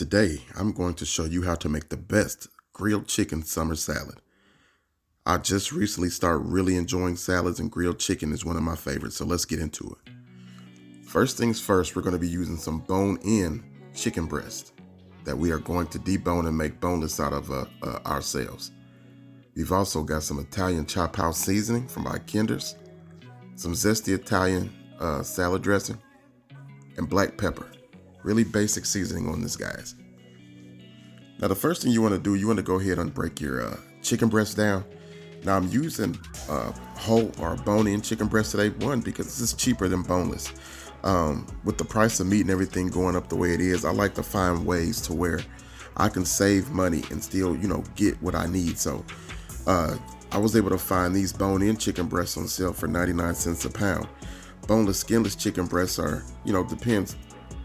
Today, I'm going to show you how to make the best grilled chicken summer salad. I just recently started really enjoying salads, and grilled chicken is one of my favorites, so let's get into it. First things first, we're going to be using some bone-in chicken breast that we are going to debone and make boneless out of ourselves. We've also got some Italian chop house seasoning from our Kinders, some zesty Italian salad dressing, and black pepper. Really basic seasoning on this, guys. Now, the first thing you want to do, you want to go ahead and break your chicken breast down. Now, I'm using whole or bone-in chicken breast today, one, because this is cheaper than boneless. With the price of meat and everything going up the way it is, I like to find ways to where I can save money and still, get what I need. So I was able to find these bone-in chicken breasts on sale for 99 cents a pound. Boneless, skinless chicken breasts are, depends,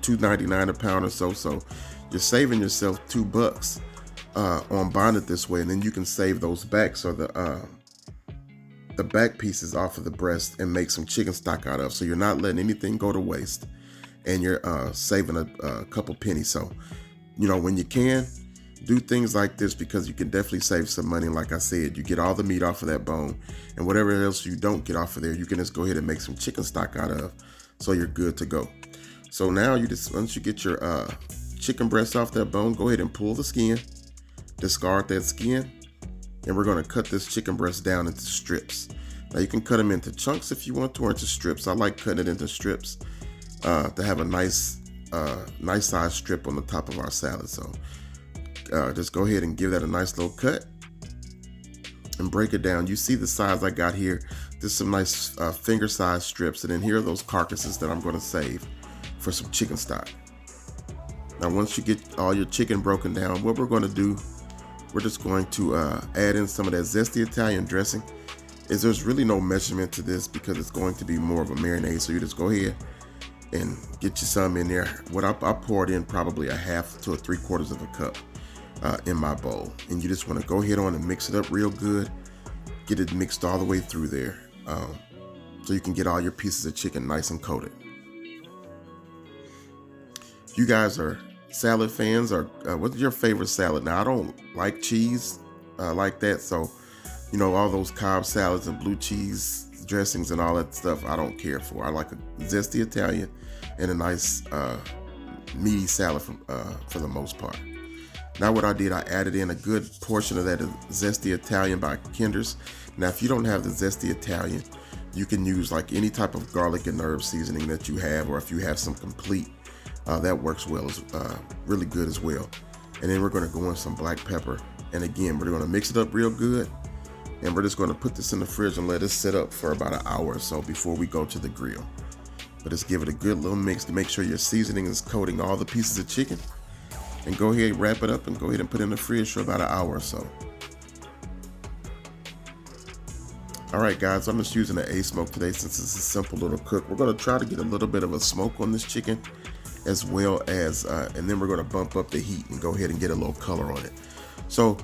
$2.99 a pound or so. So you're saving yourself $2 on buying it this way, and then you can save those backs or the back pieces off of the breast and make some chicken stock out of. So you're not letting anything go to waste, and you're saving a couple pennies. So when you can, do things like this, because you can definitely save some money. Like I said, you get all the meat off of that bone, and whatever else you don't get off of there, you can just go ahead and make some chicken stock out of, so you're good to go. So now once you get your chicken breast off that bone, go ahead and pull the skin, discard that skin, and we're going to cut this chicken breast down into strips. Now, you can cut them into chunks if you want to, or into strips. I like cutting it into strips to have a nice size strip on the top of our salad. So just go ahead and give that a nice little cut and break it down. You see the size I got here. Just some nice finger size strips, and then here are those carcasses that I'm going to save for some chicken stock. Now, once you get all your chicken broken down, what we're going to do, we're just going to add in some of that zesty Italian dressing. There's really no measurement to this because it's going to be more of a marinade. So you just go ahead and get you some in there. What I poured in probably a half to 3/4 of a cup in my bowl. And you just want to go ahead on and mix it up real good. Get it mixed all the way through there, so you can get all your pieces of chicken nice and coated. If you guys are salad fans, or what's your favorite salad? Now, I don't like cheese like that, so all those Cobb salads and blue cheese dressings and all that stuff I don't care for. I like a zesty Italian and a nice meaty salad for the most part. Now, what I did, I added in a good portion of that zesty Italian by Kinders. Now, if you don't have the zesty Italian, you can use like any type of garlic and herb seasoning that you have, or if you have some complete, that works well, really good as well. And then we're going to go in some black pepper, and again, we're going to mix it up real good, and we're just going to put this in the fridge and let it sit up for about an hour or so before we go to the grill. But just give it a good little mix to make sure your seasoning is coating all the pieces of chicken, and go ahead, wrap it up, and go ahead and put it in the fridge for about an hour or so. All right, guys, I'm just using an Asmoke today since it's a simple little cook. We're going to try to get a little bit of a smoke on this chicken, as well as, and then we're going to bump up the heat and go ahead and get a little color on it. So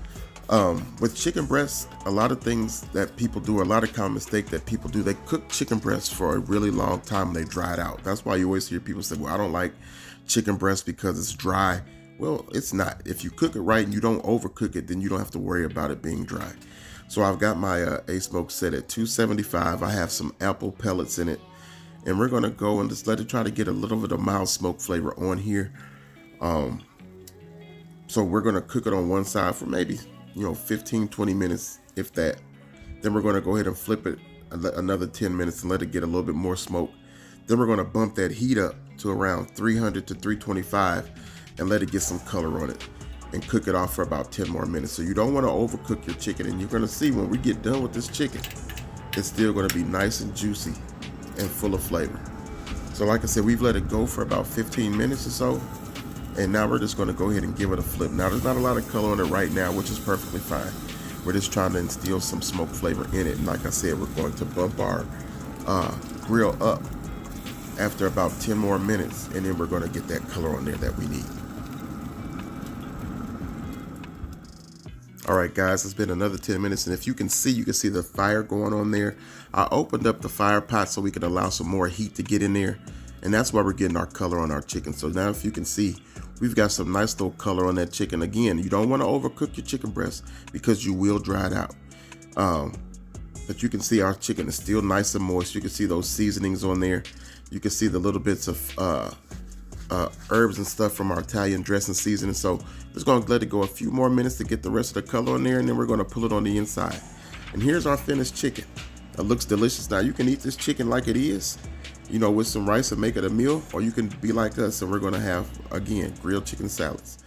with chicken breasts, a lot of things that people do, a lot of common mistake that people do, they cook chicken breasts for a really long time and they dry it out. That's why you always hear people say, well, I don't like chicken breast because it's dry. Well, it's not. If you cook it right and you don't overcook it, then you don't have to worry about it being dry. So I've got my Asmoke set at 275. I have some apple pellets in it, and we're going to go and just let it try to get a little bit of mild smoke flavor on here. So we're going to cook it on one side for maybe 15-20 minutes, if that. Then we're going to go ahead and flip it another 10 minutes and let it get a little bit more smoke. Then we're going to bump that heat up to around 300 to 325 and let it get some color on it, and cook it off for about 10 more minutes. So you don't want to overcook your chicken, and you're going to see when we get done with this chicken, it's still going to be nice and juicy and full of flavor. So like I said, we've let it go for about 15 minutes or so, and now we're just going to go ahead and give it a flip. Now, there's not a lot of color on it right now, which is perfectly fine. We're just trying to instill some smoke flavor in it, and like I said, we're going to bump our grill up after about 10 more minutes, and then we're going to get that color on there that we need. All right, guys, it's been another 10 minutes, and if you can see the fire going on there. I opened up the fire pot so we could allow some more heat to get in there. And that's why we're getting our color on our chicken. So now if you can see, we've got some nice little color on that chicken. Again, you don't want to overcook your chicken breast because you will dry it out. But you can see our chicken is still nice and moist. You can see those seasonings on there. You can see the little bits of herbs and stuff from our Italian dressing seasoning. So we're just gonna let it go a few more minutes to get the rest of the color on there, and then we're gonna pull it on the inside. And here's our finished chicken. It looks delicious. Now you can eat this chicken like it is, you know, with some rice and make it a meal, or you can be like us and we're gonna have, again, grilled chicken salads.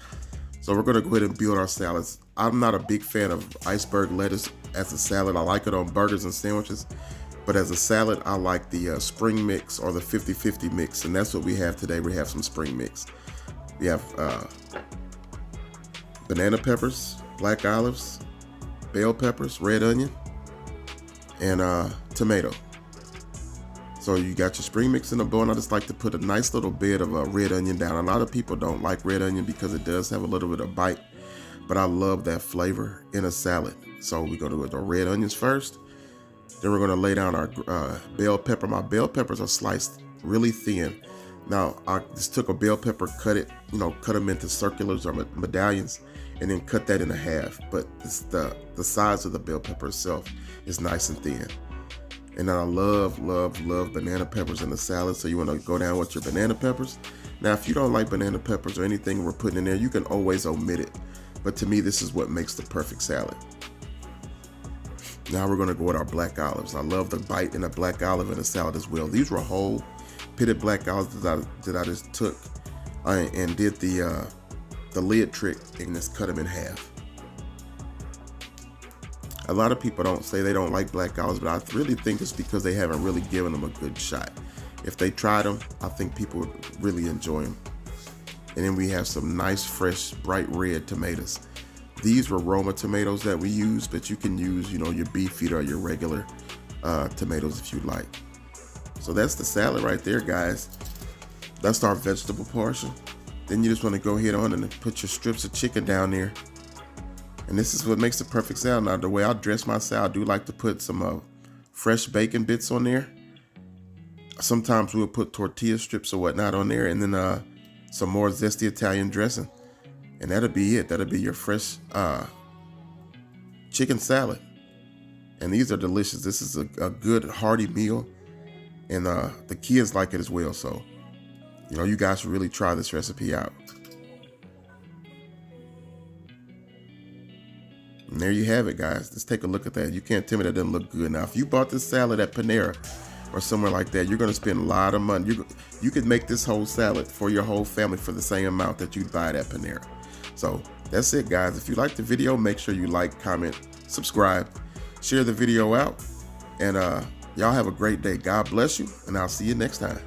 So we're gonna go ahead and build our salads. I'm not a big fan of iceberg lettuce as a salad. I like it on burgers and sandwiches, but as a salad, I like the spring mix or the 50-50 mix, and that's what we have today. We have some spring mix. We have banana peppers, black olives, bell peppers, red onion, and tomato. So you got your spring mix in the bowl, and I just like to put a nice little bit of red onion down. A lot of people don't like red onion because it does have a little bit of bite, but I love that flavor in a salad. So we're gonna do the red onions first. Then we're gonna lay down our bell pepper. My bell peppers are sliced really thin. Now I just took a bell pepper, cut it, you know, cut them into circulars or medallions, and then cut that in half. But it's the size of the bell pepper itself is nice and thin. And I love banana peppers in the salad. So you want to go down with your banana peppers. Now, if you don't like banana peppers or anything we're putting in there, you can always omit it. But to me, this is what makes the perfect salad. Now we're going to go with our black olives. I love the bite in a black olive in a salad as well. These were whole pitted black olives that I just took and did the lid trick and just cut them in half. A lot of people don't say they don't like black olives, but I really think it's because they haven't really given them a good shot. If they tried them, I think people would really enjoy them. And then we have some nice, fresh, bright red tomatoes. These were Roma tomatoes that we use, but you can use, you know, your beefeater or your regular tomatoes if you like. So that's the salad right there, guys. That's our vegetable portion. Then you just want to go ahead on and put your strips of chicken down there. And this is what makes the perfect salad. Now, the way I dress my salad, I do like to put some fresh bacon bits on there. Sometimes we'll put tortilla strips or whatnot on there, and then some more zesty Italian dressing. And that'll be it. That'll be your fresh chicken salad. And these are delicious. This is a good hearty meal, and the kids like it as well. So, you know, you guys should really try this recipe out. And there you have it, guys. Let's take a look at that. You can't tell me that doesn't look good. Now, if you bought this salad at Panera or somewhere like that, you're going to spend a lot of money. You could make this whole salad for your whole family for the same amount that you'd buy it at Panera. So that's it, guys. If you liked the video, make sure you like, comment, subscribe, share the video out, and y'all have a great day. God bless you, and I'll see you next time.